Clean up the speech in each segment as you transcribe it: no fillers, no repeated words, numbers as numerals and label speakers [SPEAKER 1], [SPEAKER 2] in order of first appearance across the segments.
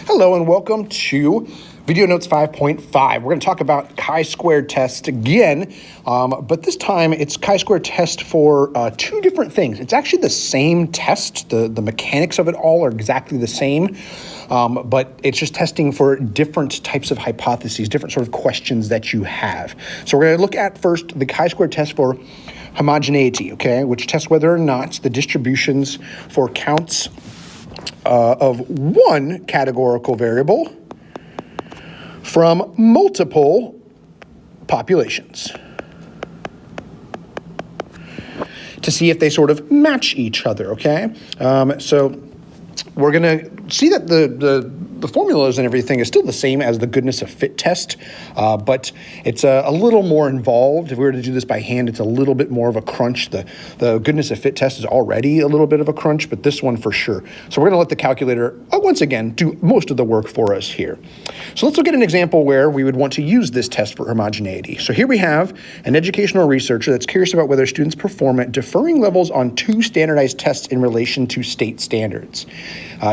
[SPEAKER 1] Hello and welcome to Video Notes 5.5. We're going to talk about chi-squared tests again, but this time it's chi-squared test for two different things. It's actually the same test. The mechanics of it all are exactly the same, but it's just testing for different types of hypotheses, different sort of questions that you have. So we're going to look at first the chi-squared test for homogeneity, okay, which tests whether or not the distributions for counts of one categorical variable from multiple populations to see if they sort of match each other, okay? So we're going to see that the formulas and everything is still the same as the goodness of fit test, but it's a little more involved. If we were to do this by hand, it's a little bit more of a crunch. The goodness of fit test is already a little bit of a crunch, but this one for sure. So we're going to let the calculator, once again, do most of the work for us here. So let's look at an example where we would want to use this test for homogeneity. So here we have an educational researcher that's curious about whether students perform at differing levels on two standardized tests in relation to state standards.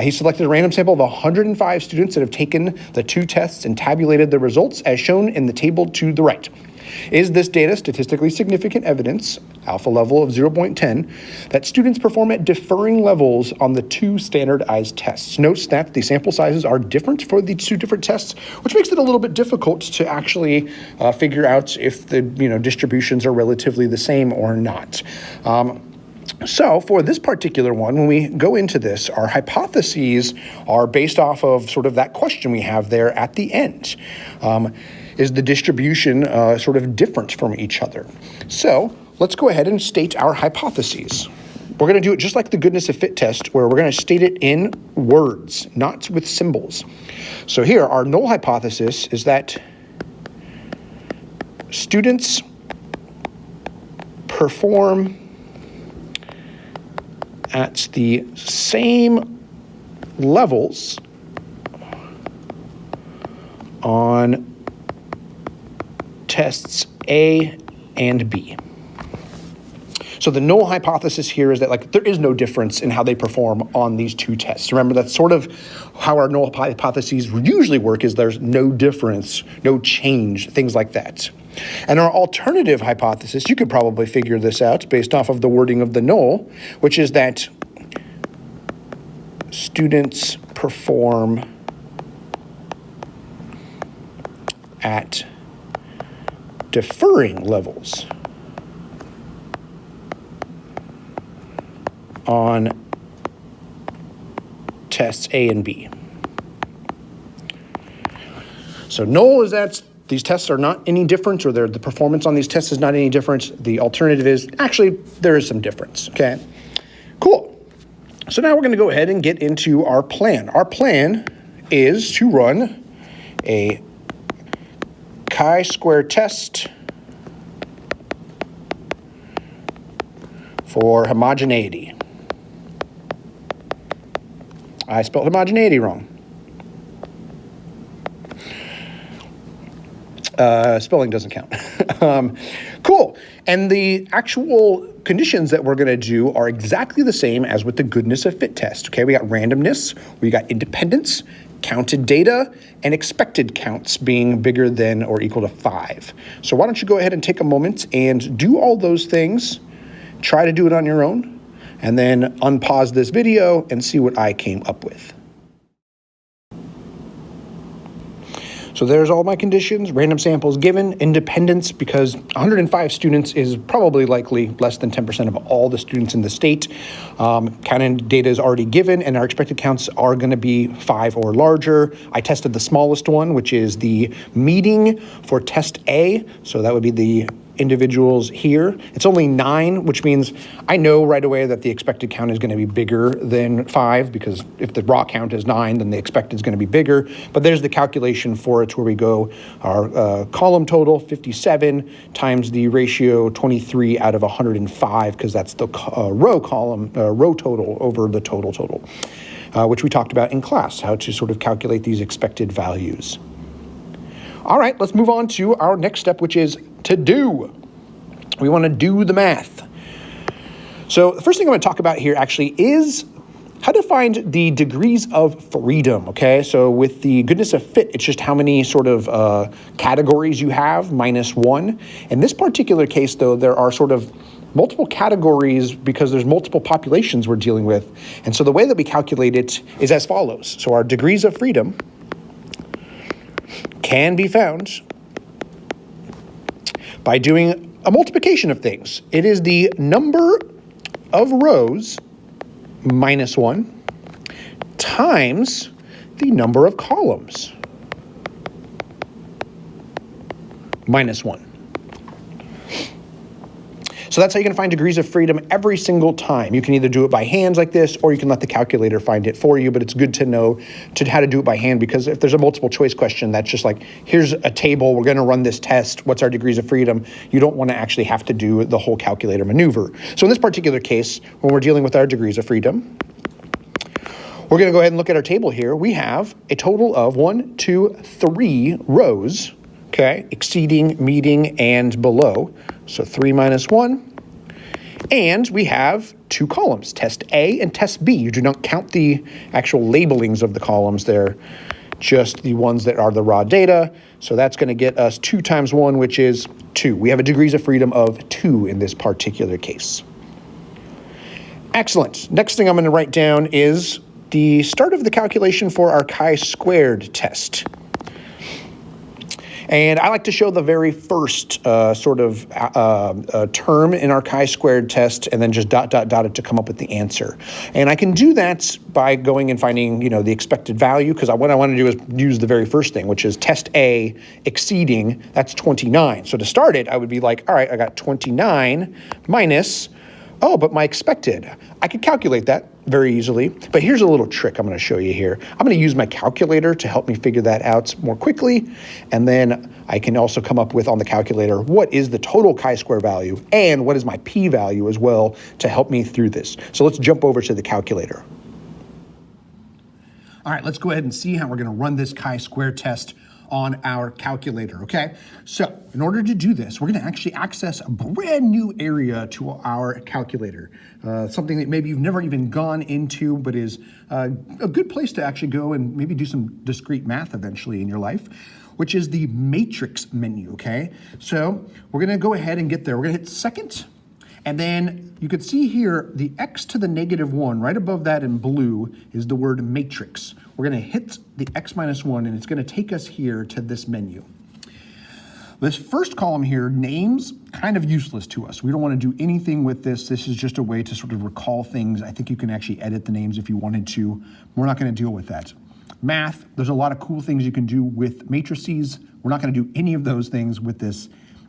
[SPEAKER 1] He selected a random sample of 105 students that have taken the two tests and tabulated the results as shown in the table to the right. Is this data statistically significant evidence, alpha level of 0.10, that students perform at differing levels on the two standardized tests? Note that the sample sizes are different for the two different tests, which makes it a little bit difficult to actually figure out if the distributions are relatively the same or not. So for this particular one, when we go into this, our hypotheses are based off of sort of that question we have there at the end. Is the distribution sort of different from each other? So let's go ahead and state our hypotheses. We're going to do it just like the goodness of fit test, where we're going to state it in words, not with symbols. So here, our null hypothesis is that students perform at the same levels on tests A and B. So the null hypothesis here is that there is no difference in how they perform on these two tests. Remember, that's sort of how our null hypotheses usually work, is there's no difference, no change, things like that. And our alternative hypothesis, you could probably figure this out based off of the wording of the null, which is that students perform at differing levels on tests A and B. So null is that these tests are not any different, or the performance on these tests is not any different. The alternative is, actually, there is some difference, okay? Cool. So now we're going to go ahead and get into our plan. Our plan is to run a chi-square test for homogeneity. I spelled homogeneity wrong. Spelling doesn't count. Cool. And the actual conditions that we're going to do are exactly the same as with the goodness of fit test. Okay, we got randomness, we got independence, counted data, and expected counts being bigger than or equal to 5. So why don't you go ahead and take a moment and do all those things, try to do it on your own, and then unpause this video and see what I came up with. So there's all my conditions, random samples given, independence, because 105 students is probably likely less than 10% of all the students in the state. Counted data is already given, and our expected counts are going to be 5 or larger. I tested the smallest one, which is the meeting for test A, so that would be the individuals here. It's only 9, which means I know right away that the expected count is going to be bigger than 5, because if the raw count is 9, then the expected is going to be bigger. But there's the calculation for it, where we go our column total, 57, times the ratio 23 out of 105, because that's the row total over the total, which we talked about in class, how to sort of calculate these expected values. All right, let's move on to our next step, which is to do. We want to do the math. So the first thing I'm going to talk about here actually is how to find the degrees of freedom, okay? So with the goodness of fit, it's just how many sort of categories you have, -1. In this particular case, though, there are sort of multiple categories because there's multiple populations we're dealing with. And so the way that we calculate it is as follows. So our degrees of freedom can be found by doing a multiplication of things. It is the number of rows -1 times the number of columns -1. So that's how you can find degrees of freedom every single time. You can either do it by hand like this, or you can let the calculator find it for you, but it's good to know how to do it by hand, because if there's a multiple choice question that's just like, here's a table, we're gonna run this test, what's our degrees of freedom? You don't wanna actually have to do the whole calculator maneuver. So in this particular case, when we're dealing with our degrees of freedom, we're gonna go ahead and look at our table here. We have a total of 1, 2, 3 rows, okay, exceeding, meeting, and below. So 3 minus 1. And we have 2 columns, test A and test B. You do not count the actual labelings of the columns there, just the ones that are the raw data. So that's going to get us 2 times 1, which is 2. We have a degrees of freedom of 2 in this particular case. Excellent. Next thing I'm going to write down is the start of the calculation for our chi-squared test. And I like to show the very first term in our chi-squared test and then just dot it to come up with the answer. And I can do that by going and finding, the expected value, because what I want to do is use the very first thing, which is test A exceeding, that's 29. So to start it, I would be like, all right, I got 29 minus, but my expected. I could calculate that very easily, but here's a little trick I'm going to show you here. I'm going to use my calculator to help me figure that out more quickly, and then I can also come up with on the calculator what is the total chi-square value and what is my p-value as well to help me through this. So let's jump over to the calculator. All right, let's go ahead and see how we're going to run this chi-square test on our calculator, okay? So in order to do this, we're gonna actually access a brand new area to our calculator, something that maybe you've never even gone into, but is a good place to actually go and maybe do some discrete math eventually in your life, which is the matrix menu, okay? So we're gonna go ahead and get there. We're gonna hit second, and then you could see here the x to the -1, right above that in blue is the word matrix. We're gonna hit the x minus 1, and it's gonna take us here to this menu. This first column here, names, kind of useless to us. We don't wanna do anything with this. This is just a way to sort of recall things. I think you can actually edit the names if you wanted to. We're not gonna deal with that. Math, there's a lot of cool things you can do with matrices. We're not gonna do any of those things with this.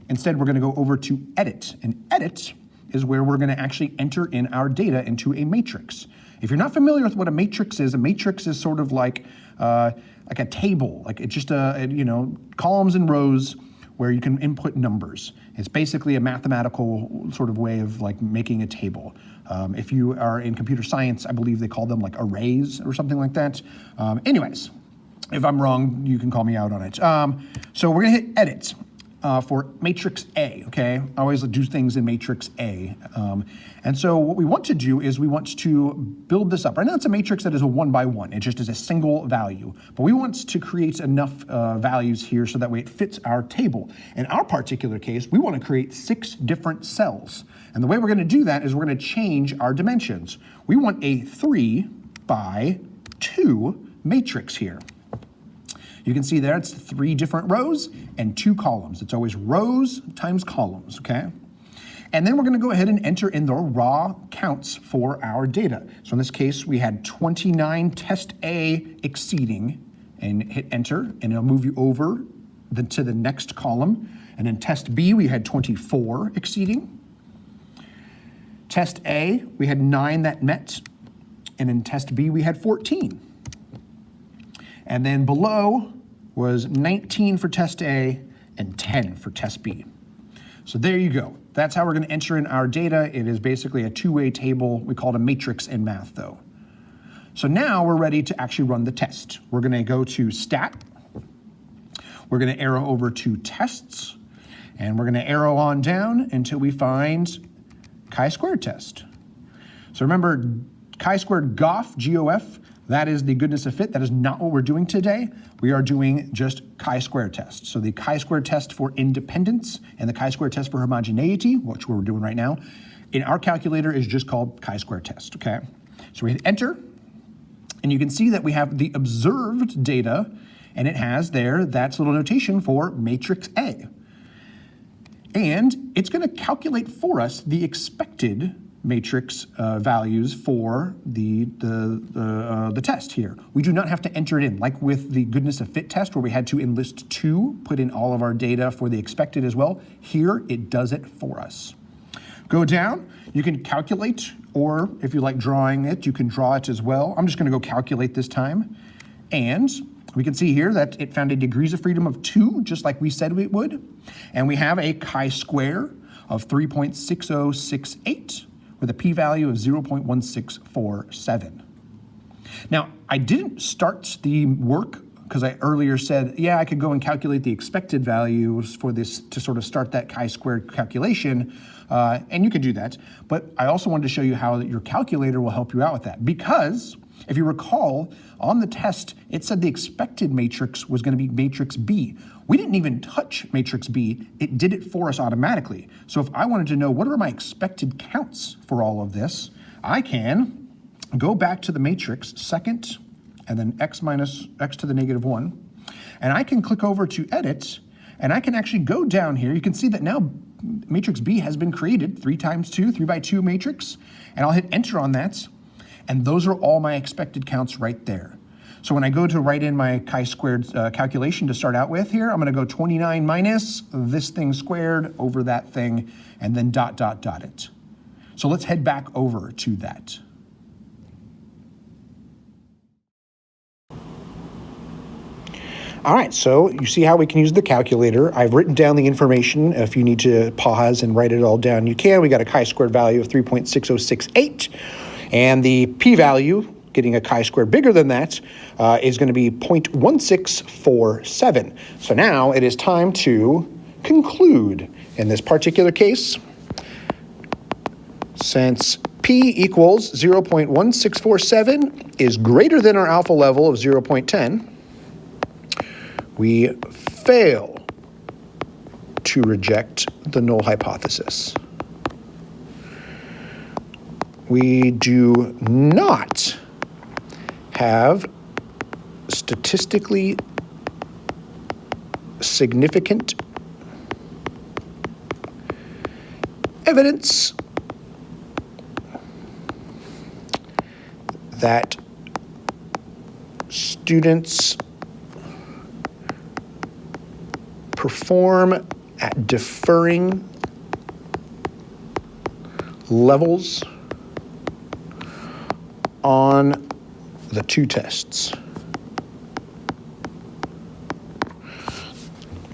[SPEAKER 1] Instead, we're gonna go over to edit, and edit is where we're gonna actually enter in our data into a matrix. If you're not familiar with what a matrix is sort of like a table, like it's just columns and rows where you can input numbers. It's basically a mathematical sort of way of like making a table. If you are in computer science, I believe they call them like arrays or something like that. Anyways, if I'm wrong, you can call me out on it. So we're gonna hit edit. For matrix A, okay? I always do things in matrix A. And so what we want to do is we want to build this up. Right now it's a matrix that is a 1 by 1. It just is a single value. But we want to create enough values here so that way it fits our table. In our particular case, we want to create 6 different cells. And the way we're going to do that is we're going to change our dimensions. We want a 3 by 2 matrix here. You can see there it's 3 different rows and 2 columns. It's always rows times columns, okay? And then we're gonna go ahead and enter in the raw counts for our data. So in this case, we had 29 test A exceeding, and hit enter, and it'll move you over to the next column. And in test B, we had 24 exceeding. Test A, we had 9 that met, and in test B, we had 14. And then below was 19 for test A and 10 for test B. So there you go. That's how we're going to enter in our data. It is basically a 2-way table. We call it a matrix in math, though. So now we're ready to actually run the test. We're going to go to stat. We're going to arrow over to tests. And we're going to arrow on down until we find chi-squared test. So remember, Chi-squared GOF, G-O-F, that is the goodness of fit. That is not what we're doing today. We are doing just chi-square test. So the chi-square test for independence and the chi-square test for homogeneity, which we're doing right now, in our calculator is just called chi-square test, okay? So we hit enter, and you can see that we have the observed data, and it has there that little notation for matrix A. And it's going to calculate for us the expected matrix values for the test here. We do not have to enter it in, like with the goodness of fit test where we had to enlist 2, put in all of our data for the expected as well. Here, it does it for us. Go down, you can calculate, or if you like drawing it, you can draw it as well. I'm just going to go calculate this time. And we can see here that it found a degrees of freedom of 2, just like we said it would. And we have a chi-square of 3.6068 with a p-value of 0.1647. Now, I didn't start the work because I earlier said, yeah, I could go and calculate the expected values for this to sort of start that chi-squared calculation, and you can do that. But I also wanted to show you how your calculator will help you out with that, because if you recall, on the test, it said the expected matrix was going to be matrix B. We didn't even touch matrix B. It did it for us automatically. So if I wanted to know what are my expected counts for all of this, I can go back to the matrix, second, and then x minus x to the negative 1. And I can click over to edit, and I can actually go down here. You can see that now matrix B has been created, 3 times 2, 3 by 2 matrix. And I'll hit enter on that. And those are all my expected counts right there. So when I go to write in my chi-squared calculation to start out with here, I'm going to go 29 minus this thing squared over that thing, and then dot, dot, dot it. So let's head back over to that. All right, so you see how we can use the calculator. I've written down the information. If you need to pause and write it all down, you can. We got a chi-squared value of 3.6068. And the p-value, getting a chi-square bigger than that, is going to be 0.1647. So now it is time to conclude. In this particular case, since p equals 0.1647 is greater than our alpha level of 0.10, we fail to reject the null hypothesis. We do not have statistically significant evidence that students perform at differing levels on the 2 tests.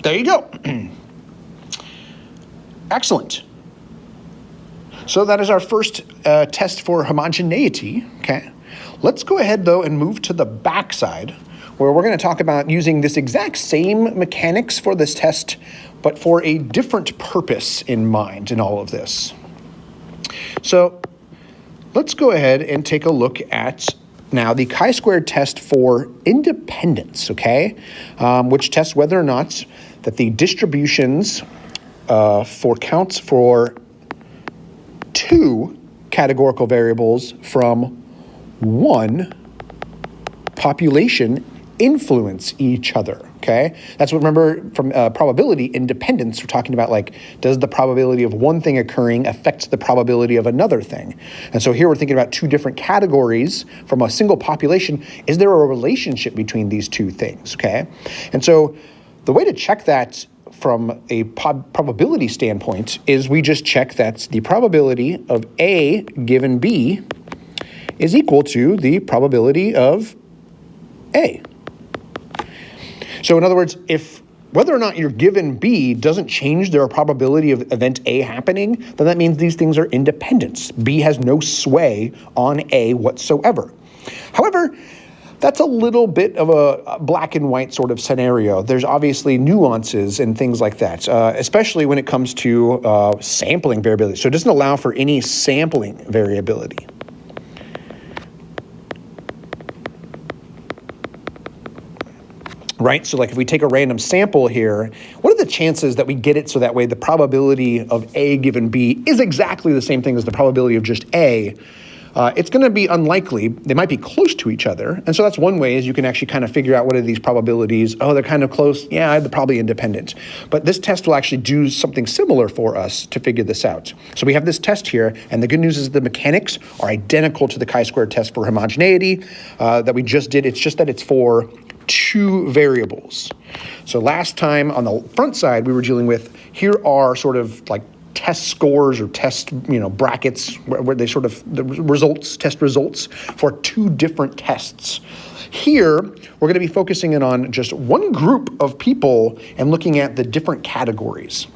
[SPEAKER 1] There you go. Excellent. So that is our first test for homogeneity, okay? Let's go ahead, though, and move to the backside, where we're going to talk about using this exact same mechanics for this test, but for a different purpose in mind in all of this. So let's go ahead and take a look at now the chi-squared test for independence, okay? Which tests whether or not that the distributions for counts for 2 categorical variables from 1 population influence each other, okay? That's what, remember, from probability independence, we're talking about, like, does the probability of one thing occurring affect the probability of another thing? And so here we're thinking about 2 different categories from a single population. Is there a relationship between these 2 things, okay? And so the way to check that from a probability standpoint is we just check that the probability of A given B is equal to the probability of A. So in other words, if whether or not you're given B doesn't change their probability of event A happening, then that means these things are independent. B has no sway on A whatsoever. However, that's a little bit of a black and white sort of scenario. There's obviously nuances and things like that, especially when it comes to sampling variability. So it doesn't allow for any sampling variability. right? So like if we take a random sample here, what are the chances that we get it so that way the probability of A given B is exactly the same thing as the probability of just A? It's going to be unlikely. They might be close to each other. And so that's one way is you can actually kind of figure out what are these probabilities. Oh, they're kind of close. Yeah, they're probably independent. But this test will actually do something similar for us to figure this out. So we have this test here, and the good news is the mechanics are identical to the chi-square test for homogeneity that we just did. It's just that it's for two variables. So last time on the front side, we were dealing with, here are sort of like test scores or test, brackets where they sort of, the results, test results for two different tests. Here, we're going to be focusing in on just one group of people and looking at the different categories.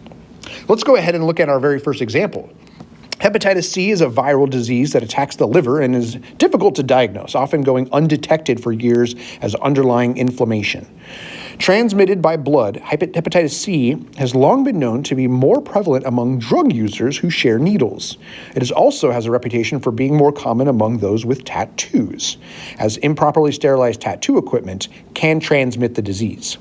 [SPEAKER 1] Let's go ahead and look at our very first example. Hepatitis C is a viral disease that attacks the liver and is difficult to diagnose, often going undetected for years as underlying inflammation. Transmitted by blood, hepatitis C has long been known to be more prevalent among drug users who share needles. It also has a reputation for being more common among those with tattoos, as improperly sterilized tattoo equipment can transmit the disease.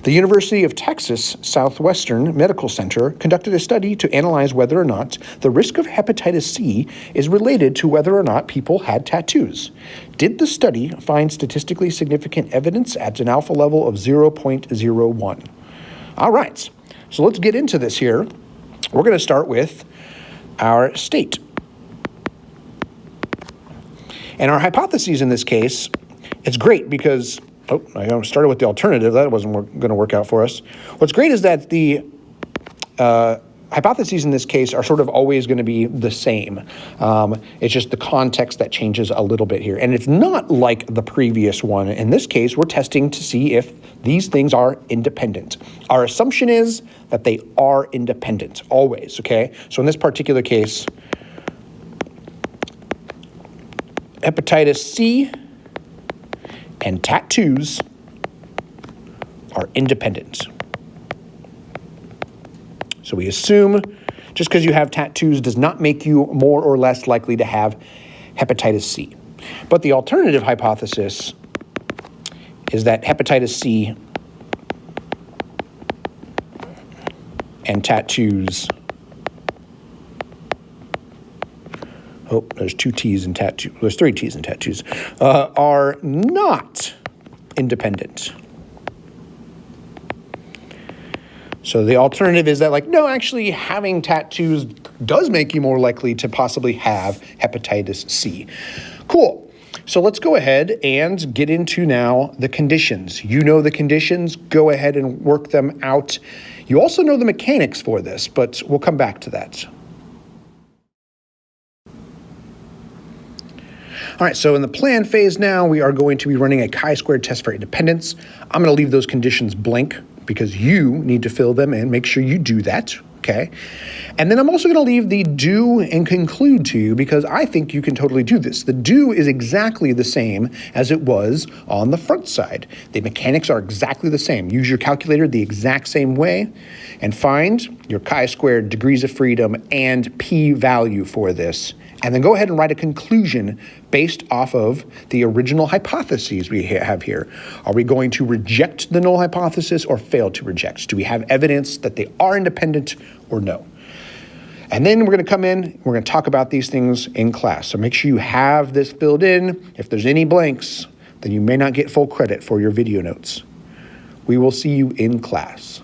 [SPEAKER 1] The University of Texas Southwestern Medical Center conducted a study to analyze whether or not the risk of hepatitis C is related to whether or not people had tattoos. Did the study find statistically significant evidence at an alpha level of 0.01? All right, so let's get into this here. We're going to start with our state. And our hypotheses in this case, it's great because I started with the alternative. That wasn't going to work out for us. What's great is that the hypotheses in this case are sort of always going to be the same. It's just the context that changes a little bit here. And it's not like the previous one. In this case, we're testing to see if these things are independent. Our assumption is that they are independent, always, okay? So in this particular case, hepatitis C and tattoos are independent. So we assume just because you have tattoos does not make you more or less likely to have hepatitis C. But the alternative hypothesis is that hepatitis C and tattoos, there's two T's in tattoo. There's three T's in tattoos, are not independent. So the alternative is that, no, actually having tattoos does make you more likely to possibly have hepatitis C. Cool. So let's go ahead and get into now the conditions. You know the conditions. Go ahead and work them out. You also know the mechanics for this, but we'll come back to that. All right, so in the plan phase now, we are going to be running a chi-squared test for independence. I'm going to leave those conditions blank because you need to fill them in. Make sure you do that, okay? And then I'm also going to leave the do and conclude to you because I think you can totally do this. The do is exactly the same as it was on the front side. The mechanics are exactly the same. Use your calculator the exact same way and find your chi-squared degrees of freedom and p-value for this. And then go ahead and write a conclusion based off of the original hypotheses we have here. Are we going to reject the null hypothesis or fail to reject? Do we have evidence that they are independent or no? And then we're going to come in, we're going to talk about these things in class. So make sure you have this filled in. If there's any blanks, then you may not get full credit for your video notes. We will see you in class.